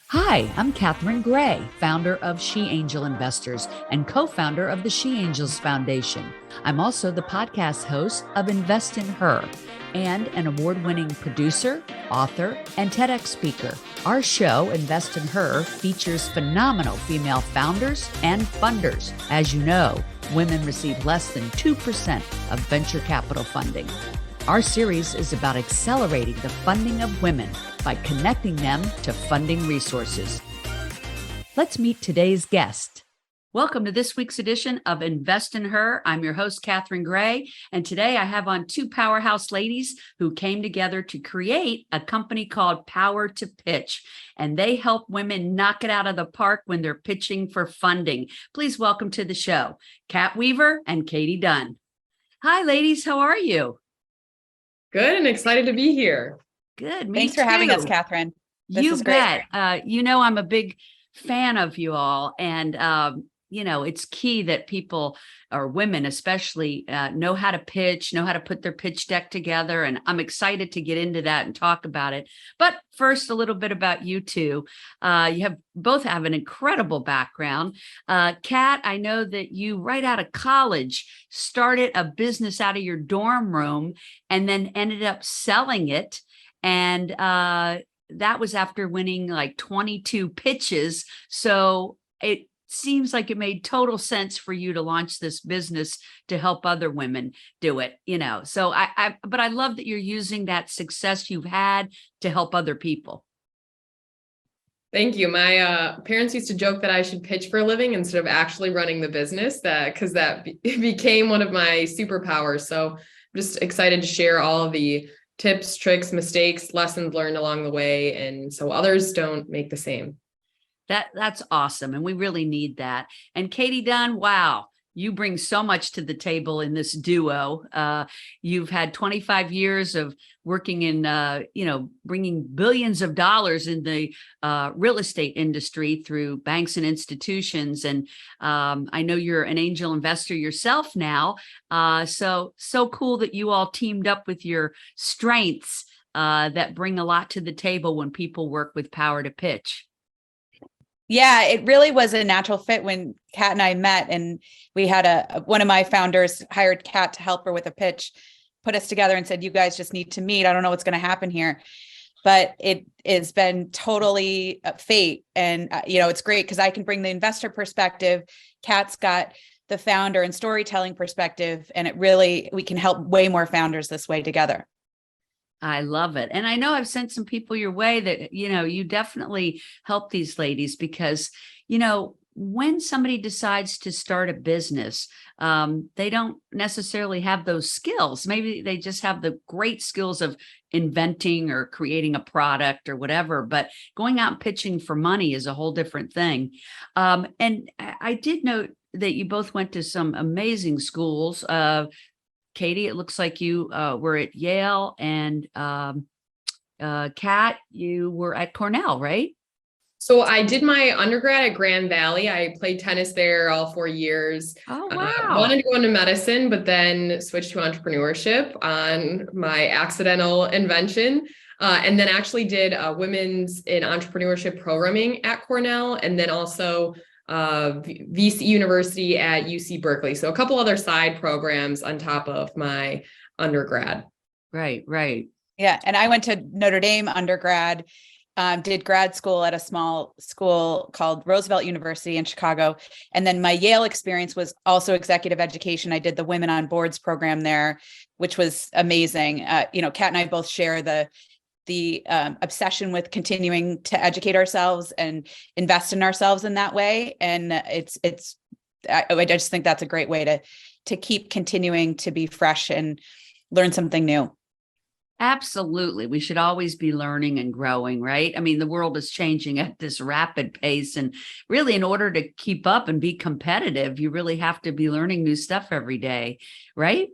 Hi, I'm Catherine Gray, founder of She Angel Investors and co-founder of the She Angels Foundation. I'm also the podcast host of Invest in Her and an award-winning producer, author, and TEDx speaker. Our show, Invest in Her, features phenomenal female founders and funders. As you know, women receive less than 2% of venture capital funding. Our series is about accelerating the funding of women by connecting them to funding resources. Let's meet today's guest. Welcome to this week's edition of Invest in Her. I'm your host, Catherine Gray, and today I have on two powerhouse ladies who came together to create a company called Power to Pitch, and they help women knock it out of the park when they're pitching for funding. Please welcome to the show, Kat Weaver and Katie Dunn. Hi, ladies. How are you? Good and excited to be here. Good. Thanks for having us, Catherine. This is great. Bet. I'm a big fan of you all. And, it's key that people, or women especially, know how to pitch, know how to put their pitch deck together. And I'm excited to get into that and talk about it. But first, a little bit about you two. Both have an incredible background. Kat, I know that you, right out of college, started a business out of your dorm room and then ended up selling it. And that was after winning like 22 pitches. So it seems like it made total sense for you to launch this business to help other women do it, So but I love that you're using that success you've had to help other people. Thank you. My parents used to joke that I should pitch for a living instead of actually running the business, because that became one of my superpowers. So I'm just excited to share all of the tips, tricks, mistakes, lessons learned along the way, and so others don't make the same. That's awesome. And we really need that. And Katie Dunn, wow, you bring so much to the table in this duo. You've had 25 years of working in, bringing billions of dollars in the real estate industry through banks and institutions. And I know you're an angel investor yourself now. So cool that you all teamed up with your strengths that bring a lot to the table when people work with Power to Pitch. Yeah, it really was a natural fit when Kat and I met, and we had one of my founders hired Kat to help her with a pitch, put us together and said, you guys just need to meet. I don't know what's going to happen here, but it has been totally fate. And, it's great because I can bring the investor perspective. Kat's got the founder and storytelling perspective, and we can help way more founders this way together. I love it. And I know I've sent some people your way that, you definitely help these ladies because, when somebody decides to start a business, they don't necessarily have those skills. Maybe they just have the great skills of inventing or creating a product or whatever, but going out and pitching for money is a whole different thing. And I did note that you both went to some amazing schools. Katie, it looks like you were at Yale, and Kat, you were at Cornell, right? So I did my undergrad at Grand Valley. I played tennis there all 4 years. Oh, wow. Wanted to go into medicine, but then switched to entrepreneurship on my accidental invention. And then actually did women's in entrepreneurship programming at Cornell, and then also VC University at UC Berkeley. So a couple other side programs on top of my undergrad. Right. Yeah. And I went to Notre Dame undergrad, did grad school at a small school called Roosevelt University in Chicago. And then my Yale experience was also executive education. I did the Women on Boards program there, which was amazing. Kat and I both share the obsession with continuing to educate ourselves and invest in ourselves in that way. And I just think that's a great way to keep continuing to be fresh and learn something new. Absolutely. We should always be learning and growing, right? I mean, the world is changing at this rapid pace, and really in order to keep up and be competitive, you really have to be learning new stuff every day, right?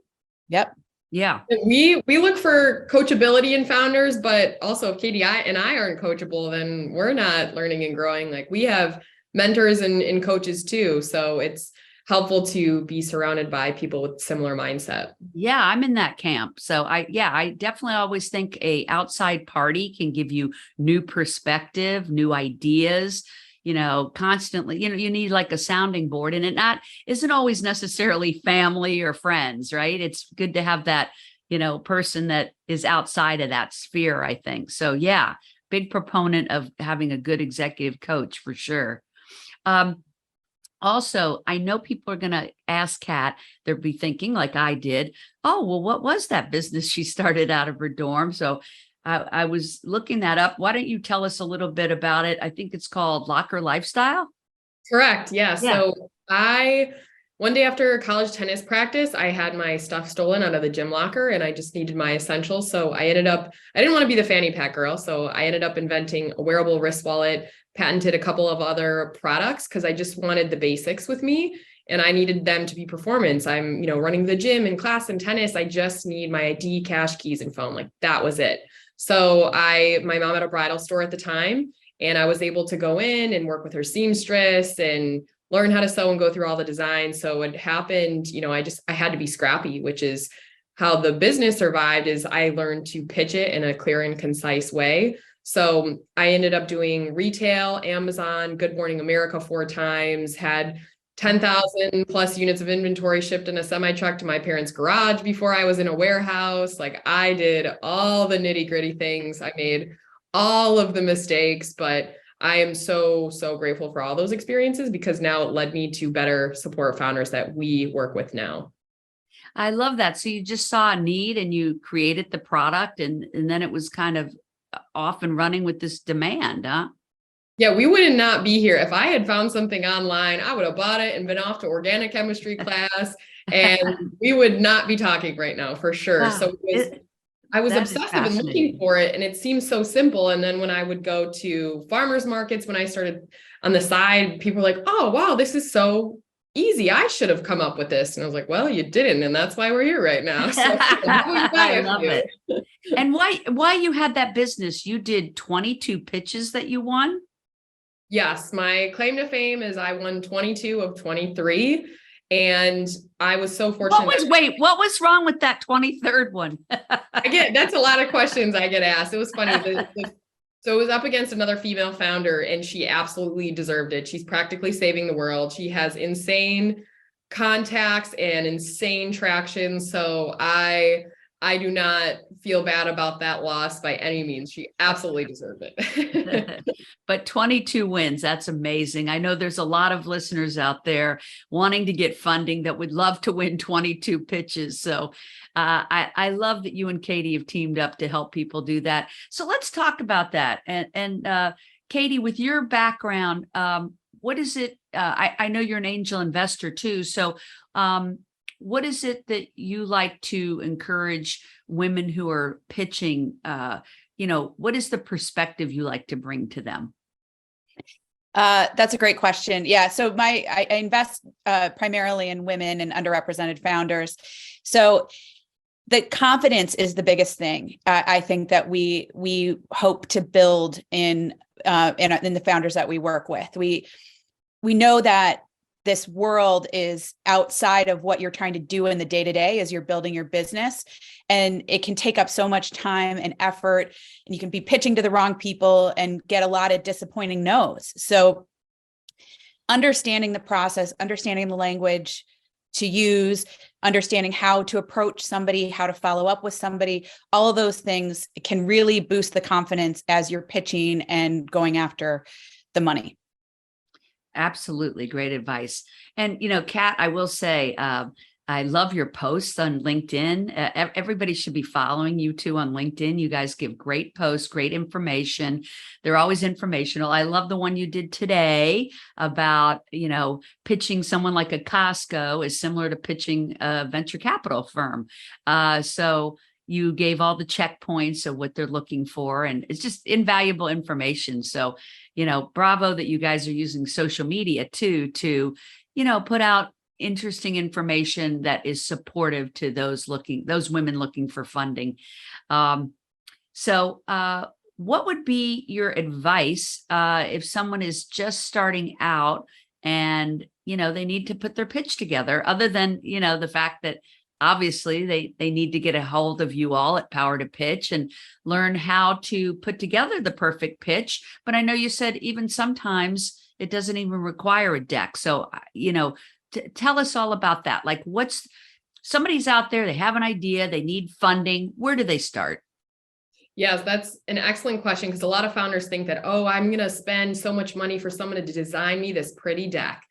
Yep. Yeah. We look for coachability in founders, but also if Katie and I aren't coachable, then we're not learning and growing. Like we have mentors and coaches too. So it's helpful to be surrounded by people with similar mindset. Yeah, I'm in that camp. So I definitely always think a outside party can give you new perspective, new ideas, constantly, you need like a sounding board, and it not isn't always necessarily family or friends, right? It's good to have that, person that is outside of that sphere, I think. So yeah, big proponent of having a good executive coach for sure. Also, I know people are going to ask Kat, they'll be thinking like I did, oh, well, what was that business she started out of her dorm? So I was looking that up. Why don't you tell us a little bit about it? I think it's called Locker Lifestyle. Correct. Yeah. Yeah. So one day after college tennis practice, I had my stuff stolen out of the gym locker and I just needed my essentials. So I didn't want to be the fanny pack girl. So I ended up inventing a wearable wrist wallet, patented a couple of other products because I just wanted the basics with me and I needed them to be performance. I'm, running the gym and class and tennis. I just need my ID, cash, keys, and phone. Like that was it. So my mom had a bridal store at the time and I was able to go in and work with her seamstress and learn how to sew and go through all the designs. So what happened, I had to be scrappy, which is how the business survived is I learned to pitch it in a clear and concise way. So I ended up doing retail, Amazon, Good Morning America 4 times, had 10,000 plus units of inventory shipped in a semi truck to my parents' garage before I was in a warehouse. Like I did all the nitty gritty things. I made all of the mistakes, but I am so, so grateful for all those experiences because now it led me to better support founders that we work with now. I love that. So you just saw a need and you created the product and then it was kind of off and running with this demand, huh? Yeah, we would not be here. If I had found something online, I would have bought it and been off to organic chemistry class and we would not be talking right now for sure. Wow. So I was obsessive and looking for it and it seems so simple. And then when I would go to farmers markets, when I started on the side, people were like, oh, wow, this is so easy. I should have come up with this. And I was like, well, you didn't. And that's why we're here right now. So I love it. And why you had that business? You did 22 pitches that you won? Yes. My claim to fame is I won 22 of 23. And I was so fortunate. What was wrong with that 23rd one? That's a lot of questions I get asked. It was funny. So it was up against another female founder and she absolutely deserved it. She's practically saving the world. She has insane contacts and insane traction. So I do not feel bad about that loss by any means. She absolutely deserved it. But 22 wins, that's amazing. I know there's a lot of listeners out there wanting to get funding that would love to win 22 pitches. So I love that you and Katie have teamed up to help people do that. So let's talk about that. And Katie, with your background, what is it? I know you're an angel investor too. So what is it that you like to encourage women who are pitching? What is the perspective you like to bring to them? That's a great question. Yeah. So I invest primarily in women and underrepresented founders. So the confidence is the biggest thing. I think that we hope to build in the founders that we work with. We know that this world is outside of what you're trying to do in the day-to-day as you're building your business. And it can take up so much time and effort, and you can be pitching to the wrong people and get a lot of disappointing no's. So understanding the process, understanding the language to use, understanding how to approach somebody, how to follow up with somebody, all of those things can really boost the confidence as you're pitching and going after the money. Absolutely. Great advice. And, Kat, I will say, I love your posts on LinkedIn. Everybody should be following you too on LinkedIn. You guys give great posts, great information. They're always informational. I love the one you did today about, pitching someone like a Costco is similar to pitching a venture capital firm. So you gave all the checkpoints of what they're looking for, and it's just invaluable information. So, bravo that you guys are using social media too, to, put out interesting information that is supportive to those women looking for funding. So what would be your advice if someone is just starting out and, they need to put their pitch together, other than, the fact that obviously they need to get a hold of you all at Power to Pitch and learn how to put together the perfect pitch. But I know you said even sometimes it doesn't even require a deck. So, tell us all about that. Like, somebody's out there, they have an idea, they need funding. Where do they start? Yes, that's an excellent question, because a lot of founders think that, oh, I'm going to spend so much money for someone to design me this pretty deck.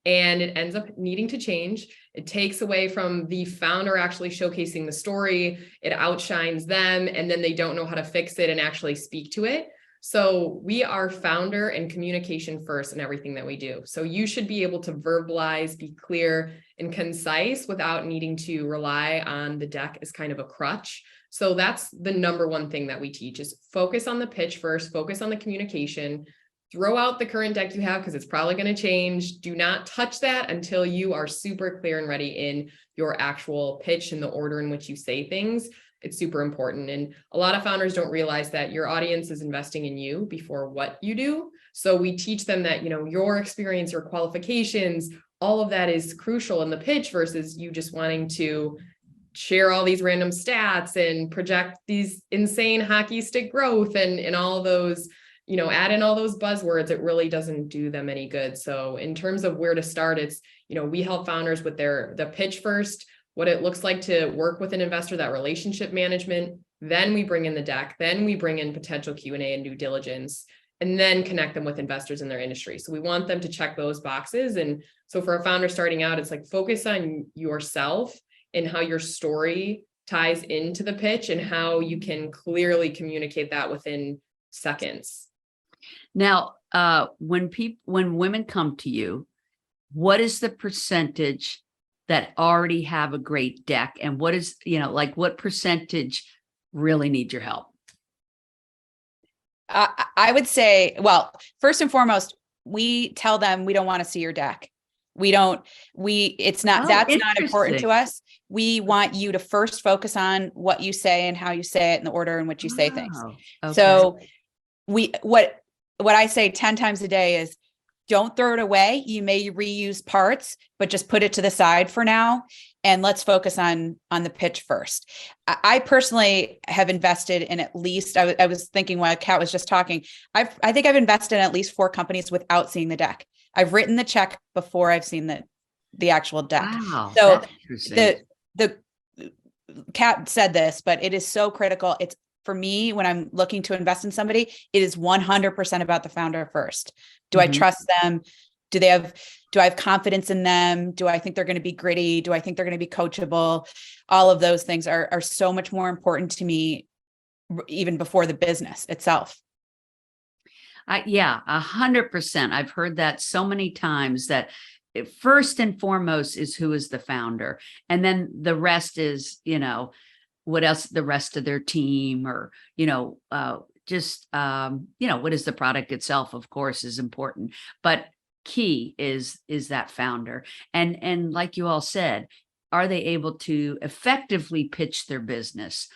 And it ends up needing to change. It takes away from the founder actually showcasing the story. It outshines them, and then they don't know how to fix it and actually speak to it. So we are founder and communication first in everything that we do. So you should be able to verbalize, be clear and concise without needing to rely on the deck as kind of a crutch. So that's the number one thing that we teach, is focus on the pitch first, focus on the communication. Throw out the current deck you have, because it's probably going to change. Do not touch that until you are super clear and ready in your actual pitch and the order in which you say things. It's super important. And a lot of founders don't realize that your audience is investing in you before what you do. So we teach them that, your experience, your qualifications, all of that is crucial in the pitch, versus you just wanting to share all these random stats and project these insane hockey stick growth and all those, add in all those buzzwords. It really doesn't do them any good. So in terms of where to start, it's, we help founders with the pitch first, what it looks like to work with an investor, that relationship management. Then we bring in the deck, then we bring in potential Q&A and due diligence, and then connect them with investors in their industry. So we want them to check those boxes. And so for a founder starting out, it's like, focus on yourself and how your story ties into the pitch and how you can clearly communicate that within seconds. Now, when women come to you, what is the percentage that already have a great deck, and what is, what percentage really need your help? I would say, well, first and foremost, we tell them we don't want to see your deck. It's not, that's not important to us. We want you to first focus on what you say and how you say it and the order in which you say things. Okay. So what I say 10 times a day is, don't throw it away. You may reuse parts, but just put it to the side for now. And let's focus on the pitch first. I personally have invested in at least, I was thinking while Kat was just talking, I think I've invested in at least 4 companies without seeing the deck. I've written the check before I've seen the actual deck. Wow, so the Kat said this, but it is so critical. It's, for me, when I'm looking to invest in somebody, it is 100% about the founder first. Do I trust them? Do I have confidence in them? Do I think they're going to be gritty? Do I think they're going to be coachable? All of those things are so much more important to me, even before the business itself. Yeah, 100%. I've heard that so many times, that first and foremost is who is the founder. And then the rest is, what else, the rest of their team, or, what is the product itself, of course, is important, but key is that founder. And like you all said, are they able to effectively pitch their business?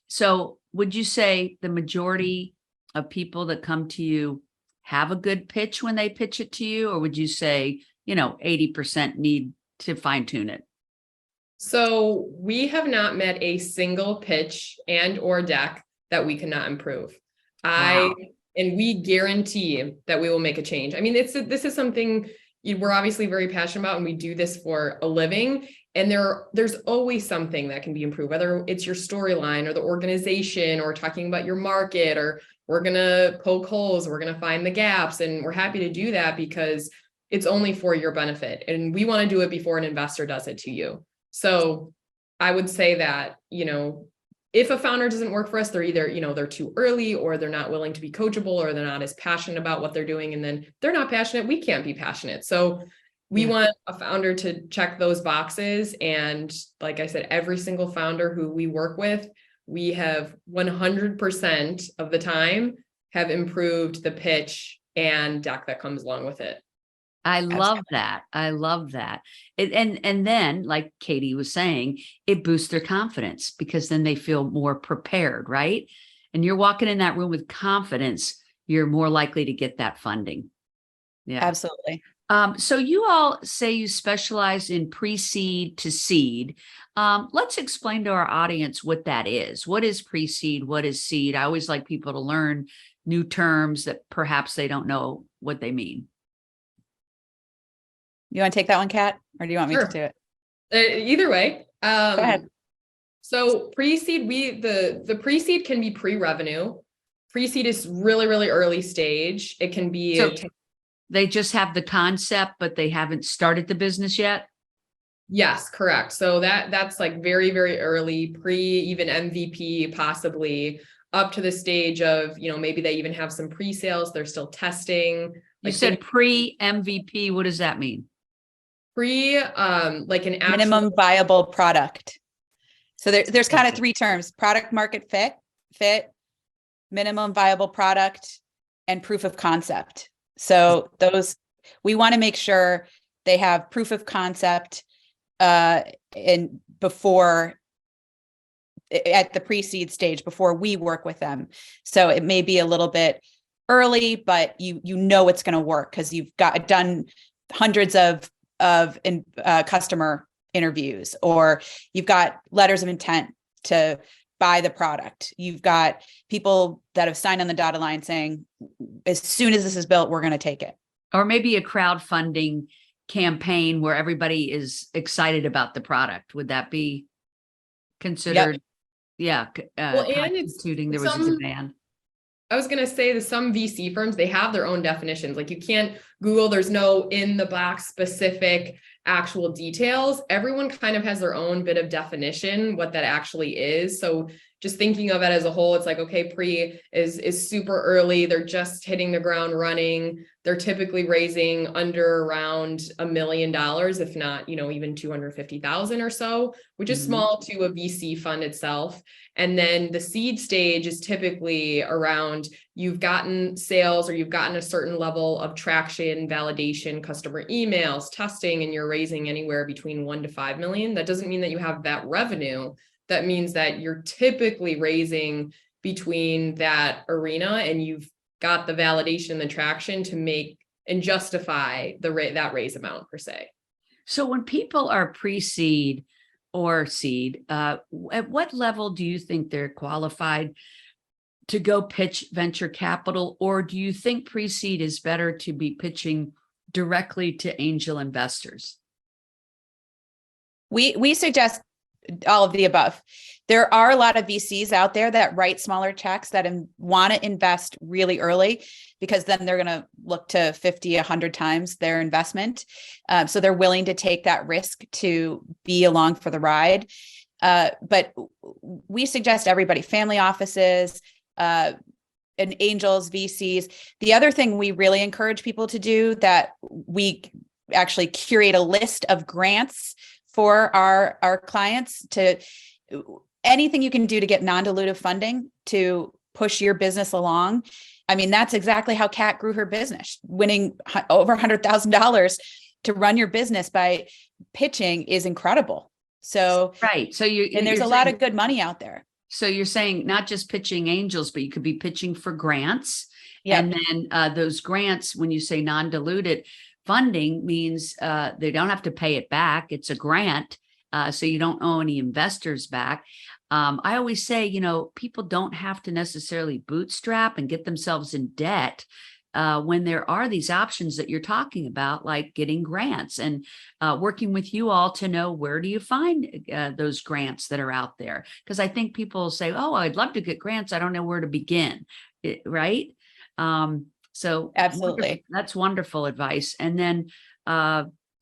So would you say the majority of people that come to you have a good pitch when they pitch it to you? Or would you say, 80% need to fine tune it? So we have not met a single pitch and or deck that we cannot improve. Wow. And we guarantee that we will make a change. I mean, this is something we're obviously very passionate about, and we do this for a living. And there's always something that can be improved, whether it's your storyline or the organization, or talking about your market, or we're going to poke holes, we're going to find the gaps. And we're happy to do that, because it's only for your benefit. And we want to do it before an investor does it to you. So I would say that, if a founder doesn't work for us, they're either, they're too early, or they're not willing to be coachable, or they're not as passionate about what they're doing. And then they're not passionate. We can't be passionate. So we want a founder to check those boxes. And like I said, every single founder who we work with, we have 100% of the time have improved the pitch and deck that comes along with it. I love that. I love that. And then, like Katie was saying, it boosts their confidence, because then they feel more prepared, right? And you're walking in that room with confidence, you're more likely to get that funding. Yeah, absolutely. So you all say you specialize in pre-seed to seed. Let's explain to our audience what that is. What is pre-seed? What is seed? I always like people to learn new terms that perhaps they don't know what they mean. You want to take that one, Kat, or do you want me to Sure. do it? Either way. Go ahead. So pre-seed, the pre-seed can be pre-revenue. Pre-seed is really, really early stage. It can be So they just have the concept, but they haven't started the business yet. yes, correct. So that's like very, very early, even MVP, possibly up to the stage of, maybe they even have some pre-sales. They're still testing. You said pre-MVP. What does that mean? Like an actual Minimum viable product. So there's kind of three terms: product market fit, minimum viable product, and proof of concept. So we want to make sure they have proof of concept in before at the pre-seed stage before we work with them. So it may be a little bit early, but you know it's going to work because you've done hundreds of customer interviews, or you've got letters of intent to buy the product. You've got people that have signed on the dotted line saying, as soon as this is built, we're going to take it. Or maybe a crowdfunding campaign where everybody is excited about the product. Would that be considered? Yep. Yeah. Well, and there was a demand. I was going to say that some VC firms, they have their own definitions. Like you can't Google, there's no in the box specific actual details. Everyone kind of has their own bit of definition, what that actually is. So just thinking of it as a whole, it's like, okay, pre is super early. They're just hitting the ground running. They're typically raising under around $1 million, if not, even 250,000 or so, which is small to a VC fund itself. And then the seed stage is typically around you've gotten sales or you've gotten a certain level of traction, validation, customer emails, testing, and you're raising anywhere between 1 to 5 million. That doesn't mean that you have that revenue. That means that you're typically raising between that arena and you've got the validation and the traction to make and justify that raise amount per se. So when people are pre-seed or seed, at what level do you think they're qualified to go pitch venture capital? Or do you think pre-seed is better to be pitching directly to angel investors? We suggest all of the above. There are a lot of VCs out there that write smaller checks that want to invest really early, because then they're going to look to 50, 100 times their investment. So they're willing to take that risk to be along for the ride. But we suggest everybody, family offices, and angels, VCs. The other thing we really encourage people to do, that we actually curate a list of grants for our clients, to anything you can do to get non-dilutive funding to push your business along. I mean, that's exactly how Kat grew her business. Winning over $100,000 to run your business by pitching is incredible. So, right. So there's a lot of good money out there. So you're saying not just pitching angels, but you could be pitching for grants. Yep. And then those grants, when you say non-diluted funding, means they don't have to pay it back. It's a grant. So you don't owe any investors back. I always say, people don't have to necessarily bootstrap and get themselves in debt when there are these options that you're talking about, like getting grants and working with you all to know where do you find those grants that are out there. Because I think people say, oh, I'd love to get grants. I don't know where to begin. Right. So absolutely, that's wonderful advice. And then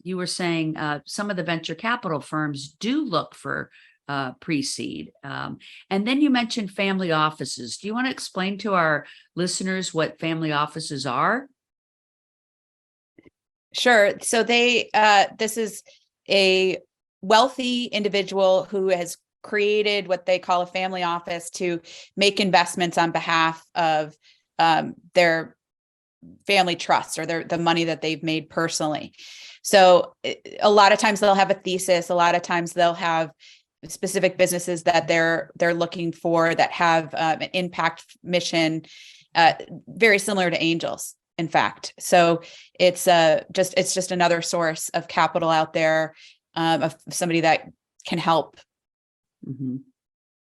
you were saying some of the venture capital firms do look for pre-seed. And then you mentioned family offices. Do you want to explain to our listeners what family offices are? Sure. So this is a wealthy individual who has created what they call a family office to make investments on behalf of their family trusts or the money that they've made personally. So a lot of times they'll have a thesis. A lot of times they'll have specific businesses that they're looking for that have an impact mission, very similar to angels. in fact. So it's just another source of capital out there, of somebody that can help. Mm-hmm.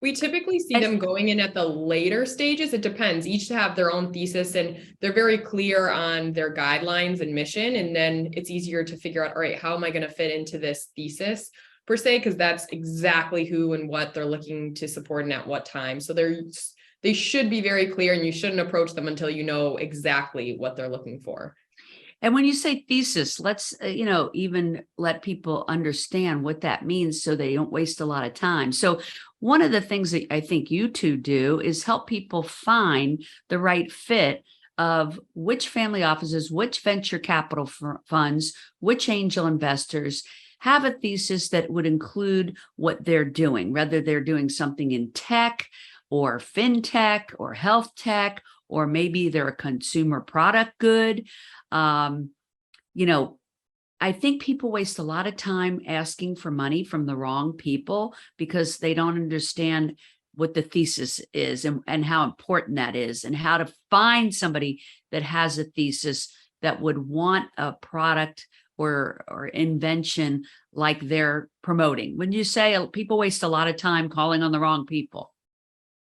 We typically see them going in at the later stages. It depends. Each have their own thesis and they're very clear on their guidelines and mission. And then it's easier to figure out, all right, how am I going to fit into this thesis per se? Because that's exactly who and what they're looking to support and at what time. So they should be very clear, and you shouldn't approach them until you know exactly what they're looking for. And when you say thesis, let's, even let people understand what that means so they don't waste a lot of time. So one of the things that I think you two do is help people find the right fit of which family offices, which venture capital funds, which angel investors have a thesis that would include what they're doing, whether they're doing something in tech or fintech or health tech, or maybe they're a consumer product good. I think people waste a lot of time asking for money from the wrong people because they don't understand what the thesis is and how important that is, and how to find somebody that has a thesis that would want a product or invention like they're promoting. When you say people waste a lot of time calling on the wrong people.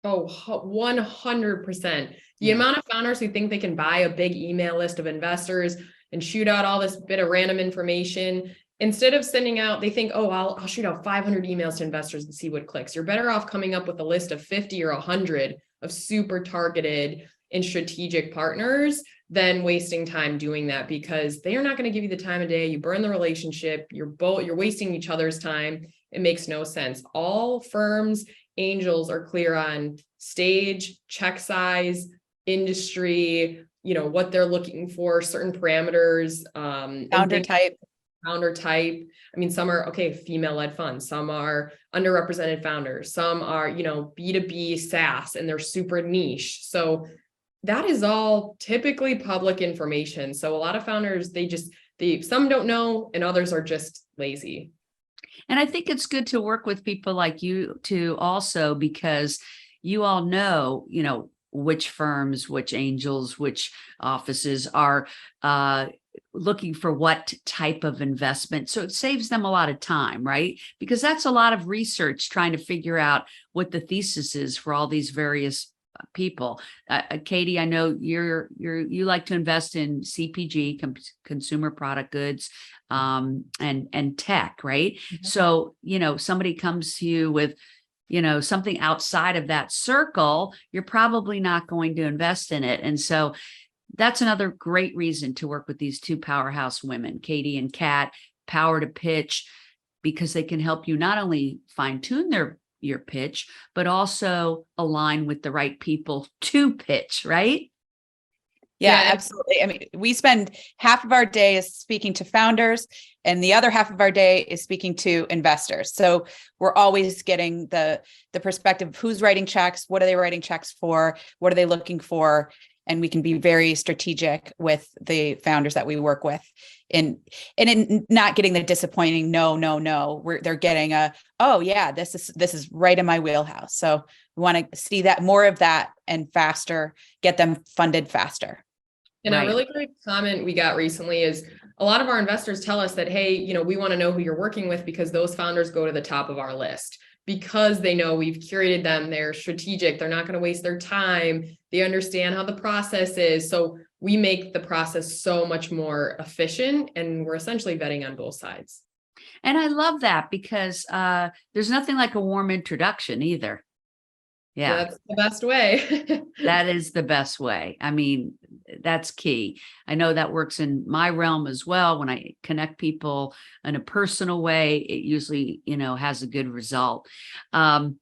Oh, 100%. The amount of founders who think they can buy a big email list of investors and shoot out all this bit of random information, instead of sending out, they think, oh, I'll shoot out 500 emails to investors and see what clicks. You're better off coming up with a list of 50 or 100 of super targeted and strategic partners than wasting time doing that, because they are not going to give you the time of day. You burn the relationship. You're wasting each other's time. It makes no sense. All firms, angels are clear on stage, check size, industry, what they're looking for, certain parameters, Founder type. I mean, some are, female-led funds, some are underrepresented founders, some are, B2B SaaS, and they're super niche. So that is all typically public information. So a lot of founders, some don't know, and others are just lazy. And I think it's good to work with people like you too also, because you all know, which firms, which angels, which offices are looking for what type of investment. So it saves them a lot of time, right? Because that's a lot of research trying to figure out what the thesis is for all these various people. Katie, I know you like to invest in CPG, consumer product goods, and tech, right? Mm-hmm. So, somebody comes to you with, something outside of that circle, you're probably not going to invest in it. And so that's another great reason to work with these two powerhouse women, Katie and Kat, power to pitch, because they can help you not only fine tune your pitch, but also align with the right people to pitch, right? Yeah, absolutely. I mean, we spend half of our day is speaking to founders, and the other half of our day is speaking to investors. So we're always getting the perspective of who's writing checks, what are they writing checks for, what are they looking for, and we can be very strategic with the founders that we work with, and in not getting the disappointing no. They're getting oh yeah, this is right in my wheelhouse. So we want to see that more of that and faster, get them funded faster. And right. A really great comment we got recently is a lot of our investors tell us that, hey, we want to know who you're working with because those founders go to the top of our list, because they know we've curated them. They're strategic. They're not going to waste their time. They understand how the process is. So we make the process so much more efficient, and we're essentially vetting on both sides. And I love that, because there's nothing like a warm introduction either. Yeah, that's the best way. That is the best way. I mean, that's key. I know that works in my realm as well. When I connect people in a personal way, it usually, has a good result. And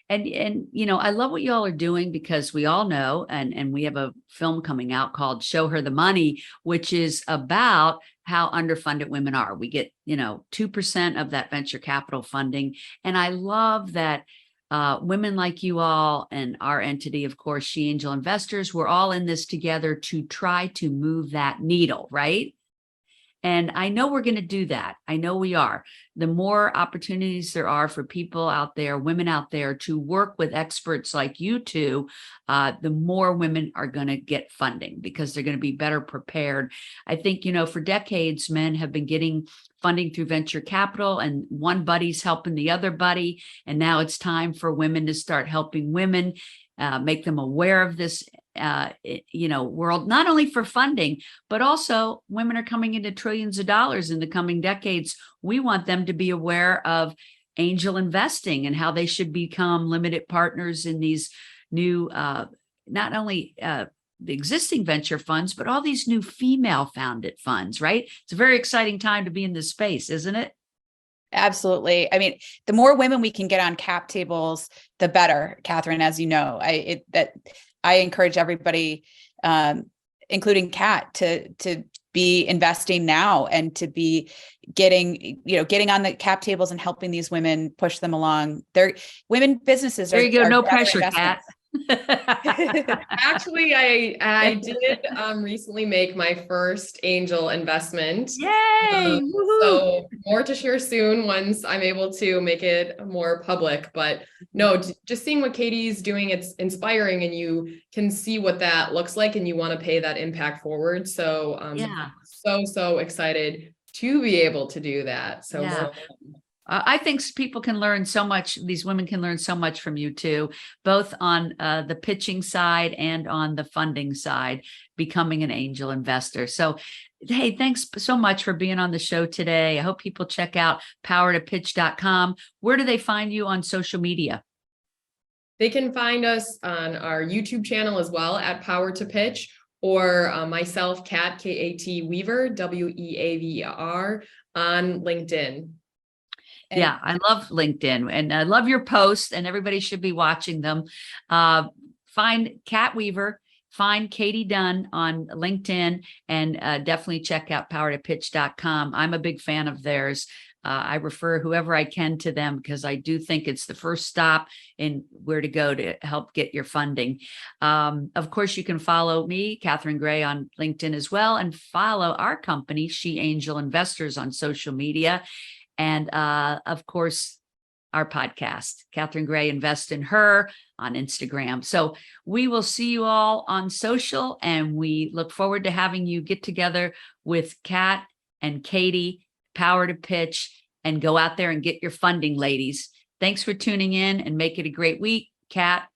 I love what y'all are doing, because we all know, and we have a film coming out called Show Her the Money, which is about how underfunded women are. We get, 2% of that venture capital funding. And I love that women like you all and our entity, of course, She Angel Investors, we're all in this together to try to move that needle, right? And I know we're going to do that. I know we are. The more opportunities there are for people out there, women out there, to work with experts like you two, the more women are going to get funding because they're going to be better prepared. I think, for decades, men have been getting funding through venture capital, and one buddy's helping the other buddy. And now it's time for women to start helping women, make them aware of this world, not only for funding, but also women are coming into trillions of dollars in the coming decades. We want them to be aware of angel investing and how they should become limited partners in these new, not only the existing venture funds, but all these new female founded funds, right? It's a very exciting time to be in this space, isn't it? Absolutely. I mean, the more women we can get on cap tables, the better, Catherine, as you know. I encourage everybody, including Kat, to be investing now and to be getting on the cap tables and helping these women push them along. Women businesses there you go. No pressure, Kat. Actually, I did recently make my first angel investment. Yay! So more to share soon once I'm able to make it more public. But no, just seeing what Katie's doing, it's inspiring, and you can see what that looks like, and you want to pay that impact forward. So so excited to be able to do that. So more. I think people can learn so much. These women can learn so much from you too, both on the pitching side and on the funding side, becoming an angel investor. So, hey, thanks so much for being on the show today. I hope people check out powertopitch.com. Where do they find you on social media? They can find us on our YouTube channel as well at Power to Pitch, or myself, Kat, K-A-T Weaver, W-E-A-V-E-R, on LinkedIn. Yeah, I love LinkedIn, and I love your posts, and everybody should be watching them. Find Kat Weaver, find Katie Dunn on LinkedIn, and definitely check out powertopitch.com. I'm a big fan of theirs. I refer whoever I can to them because I do think it's the first stop in where to go to help get your funding. Of course, you can follow me, Catherine Gray, on LinkedIn as well, and follow our company, She Angel Investors, on social media. And of course, our podcast, Catherine Gray Invest in Her, on Instagram. So we will see you all on social, and we look forward to having you get together with Kat and Katie, Power to Pitch, and go out there and get your funding, ladies. Thanks for tuning in, and make it a great week. Kat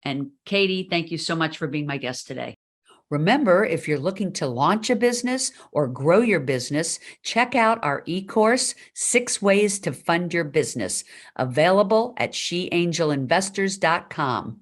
and Katie, thank you so much for being my guest today. Remember, if you're looking to launch a business or grow your business, check out our e-course, 6 Ways to Fund Your Business, available at sheangelinvestors.com.